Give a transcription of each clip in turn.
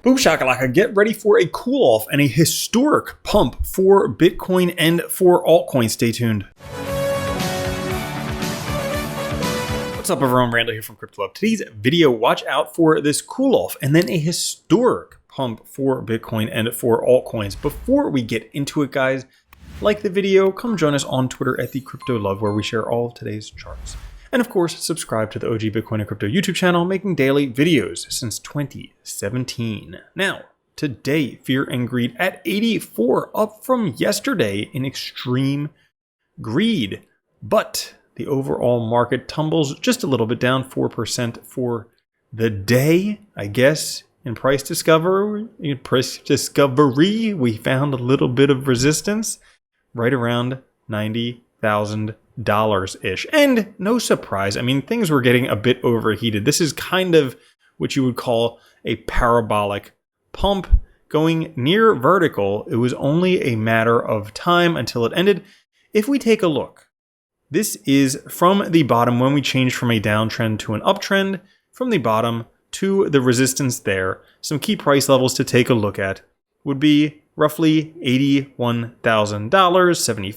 Boom shakalaka, get ready for a cool off and a historic pump for Bitcoin and for altcoins. Stay tuned. What's up everyone, Randall here from Crypto Love. Today's video, watch out for this cool off and then a historic pump for Bitcoin and for altcoins. Before we get into it, guys, like the video, come join us on Twitter at the Crypto Love, where we share all of today's charts. And of course, subscribe to the OG Bitcoin and Crypto YouTube channel, making daily videos since 2017. Now, today, fear and greed at 84, up from yesterday in extreme greed. But the overall market tumbles just a little bit down, 4% for the day, I guess. In price discovery, we found a little bit of resistance right around $90,000-ish. And no surprise, I mean, things were getting a bit overheated. This is kind of what you would call a parabolic pump going near vertical. It was only a matter of time until it ended. If we take a look, this is from the bottom when we changed from a downtrend to an uptrend, from the bottom to the resistance there. Some key price levels to take a look at would be roughly $81,000, $74,000,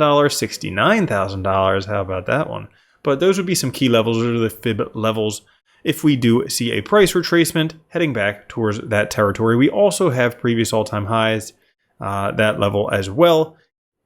$69,000. How about that one? But those would be some key levels. Those are the fib levels. If we do see a price retracement heading back towards that territory, we also have previous all-time highs, that level as well.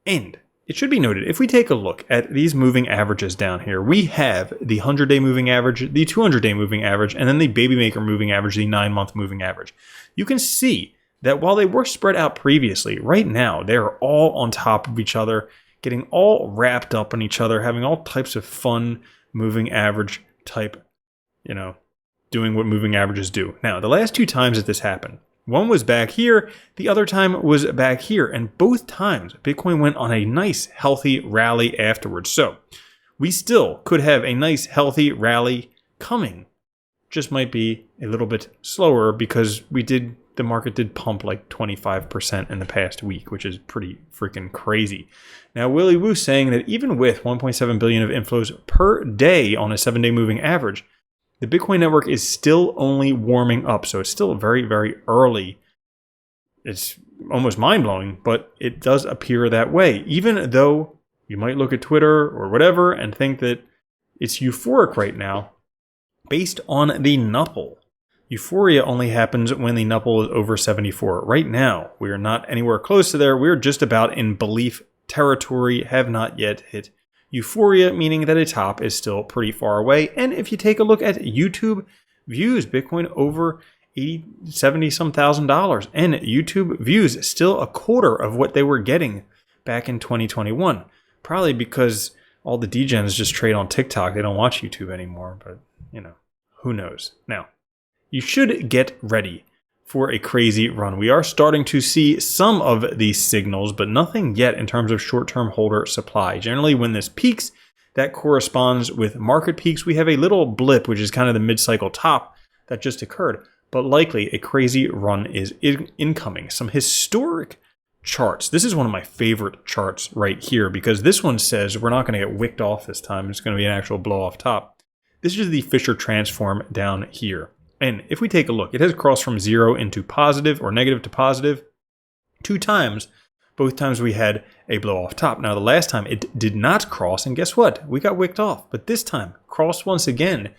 And it should be noted, if we take a look at these moving averages down here, we have the 100-day moving average, the 200-day moving average, and then the baby maker moving average, the 9-month moving average. You can see that while they were spread out previously, right now they're all on top of each other, getting all wrapped up in each other, having all types of fun moving average type, doing what moving averages do. Now, the last two times that this happened, one was back here, the other time was back here, and both times Bitcoin went on a nice, healthy rally afterwards. So we still could have a nice, healthy rally coming. Just might be a little bit slower because the market did pump like 25% in the past week, which is pretty freaking crazy. Now, Willy Woo saying that even with 1.7 billion of inflows per day on a 7-day moving average, the Bitcoin network is still only warming up. So it's still very, very early. It's almost mind-blowing, but it does appear that way. Even though you might look at Twitter or whatever and think that it's euphoric right now, based on the NUPL. Euphoria only happens when the NUPL is over 74. Right now, we are not anywhere close to there. We're just about in belief territory, have not yet hit euphoria, meaning that a top is still pretty far away. And if you take a look at YouTube views, Bitcoin over $70-some thousand, and YouTube views still a quarter of what they were getting back in 2021. Probably because all the degens just trade on TikTok. They don't watch YouTube anymore, but who knows? Now, you should get ready for a crazy run. We are starting to see some of these signals, but nothing yet in terms of short-term holder supply. Generally, when this peaks, that corresponds with market peaks. We have a little blip, which is kind of the mid-cycle top that just occurred, but likely a crazy run is incoming. Some historic charts. This is one of my favorite charts right here because this one says we're not going to get wicked off this time. It's going to be an actual blow-off top. This is the Fisher transform down here. And if we take a look, it has crossed from 0 into positive or negative to positive 2 times. Both times we had a blow off top. Now, the last time it did not cross, and guess what? We got wicked off. But this time, crossed once again.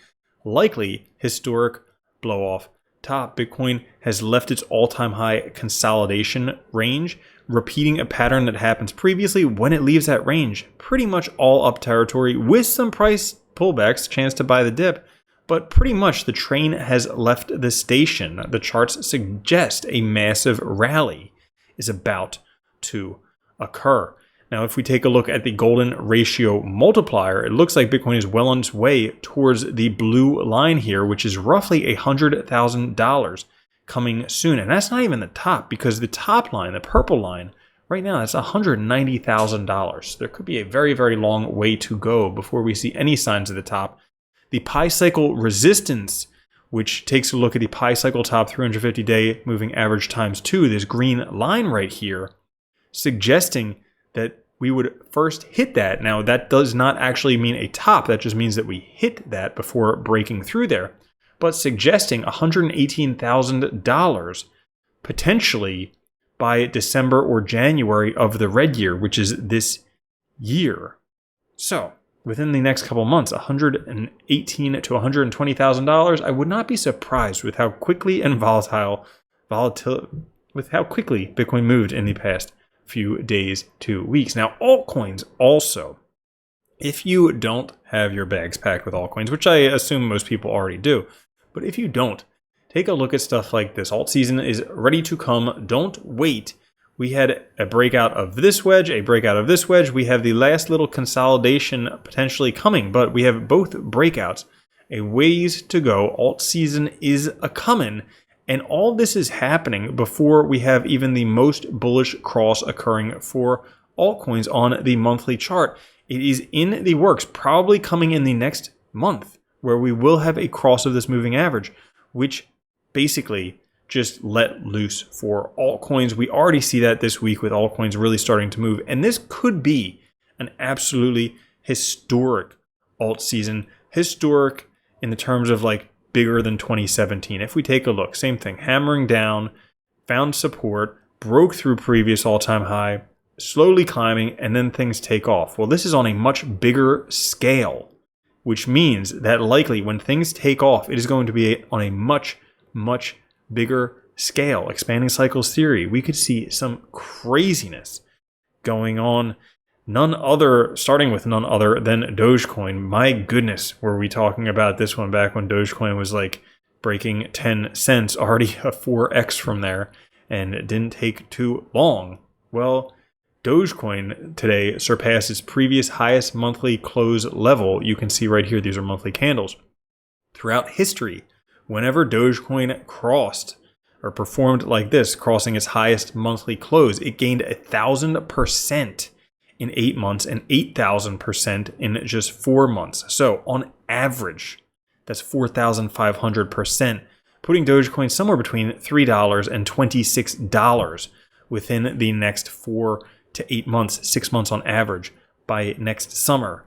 Likely historic blow off top. Bitcoin has left its all-time high consolidation range, repeating a pattern that happens previously when it leaves that range. Pretty much all up territory with some price pullbacks, chance to buy the dip, but pretty much the train has left the station. The charts suggest a massive rally is about to occur. Now, if we take a look at the golden ratio multiplier, it looks like Bitcoin is well on its way towards the blue line here, which is roughly $100,000 coming soon. And that's not even the top, because the top line, the purple line, right now, that's $190,000. There could be a very, very long way to go before we see any signs of the top. The Pi cycle resistance, which takes a look at the Pi cycle top 350-day moving average times 2, this green line right here, suggesting that we would first hit that. Now, that does not actually mean a top. That just means that we hit that before breaking through there. but suggesting $118,000 potentially by December or January of the red year, which is this year. So within the next couple months, $118,000 to $120,000. I would not be surprised with how quickly and with how quickly Bitcoin moved in the past few days to weeks. Now, altcoins also. If you don't have your bags packed with altcoins, which I assume most people already do, but if you don't, take a look at stuff like this. Alt season is ready to come. Don't wait. We had a breakout of this wedge, a breakout of this wedge. We have the last little consolidation potentially coming, but we have both breakouts. A ways to go. Alt season is a-coming, and all this is happening before we have even the most bullish cross occurring for altcoins on the monthly chart. It is in the works, probably coming in the next month, where we will have a cross of this moving average, which basically just let loose for altcoins. We already see that this week with altcoins really starting to move. And this could be an absolutely historic alt season. Historic in the terms of like bigger than 2017. If we take a look, same thing, hammering down, found support, broke through previous all-time high, slowly climbing, and then things take off. Well, this is on a much bigger scale, which means that likely when things take off, it is going to be on a much, much bigger scale. Expanding cycles theory, we could see some craziness going on. Starting with none other than Dogecoin. My goodness, were we talking about this one back when Dogecoin was like breaking 10 cents, already a 4x from there, and it didn't take too long. Well, Dogecoin today surpassed its previous highest monthly close level. You can see right here, these are monthly candles. Throughout history, whenever Dogecoin crossed or performed like this, crossing its highest monthly close, it gained 1,000% in 8 months and 8,000% in just 4 months. So on average, that's 4,500%, putting Dogecoin somewhere between $3 and $26 within the next 4 to 8 months, 6 months on average. By next summer,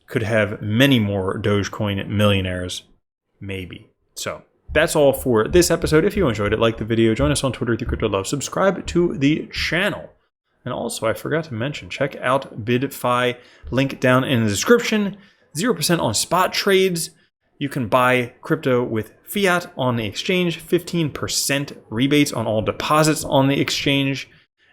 could have many more Dogecoin millionaires, maybe. So that's all for this episode. If you enjoyed it, like the video, join us on Twitter at @CryptoLove, subscribe to the channel. And also, I forgot to mention, check out BidFi, link down in the description. 0% on spot trades. You can buy crypto with fiat on the exchange, 15% rebates on all deposits on the exchange.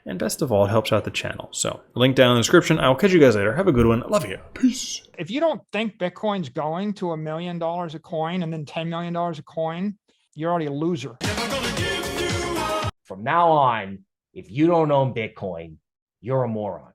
And best of all, it helps out the channel. So link down in the description. I'll catch you guys later. Have a good one. Love you. Peace. If you don't think Bitcoin's going to $1 million a coin and then $10 million a coin, you're already a loser. From now on, if you don't own Bitcoin, you're a moron.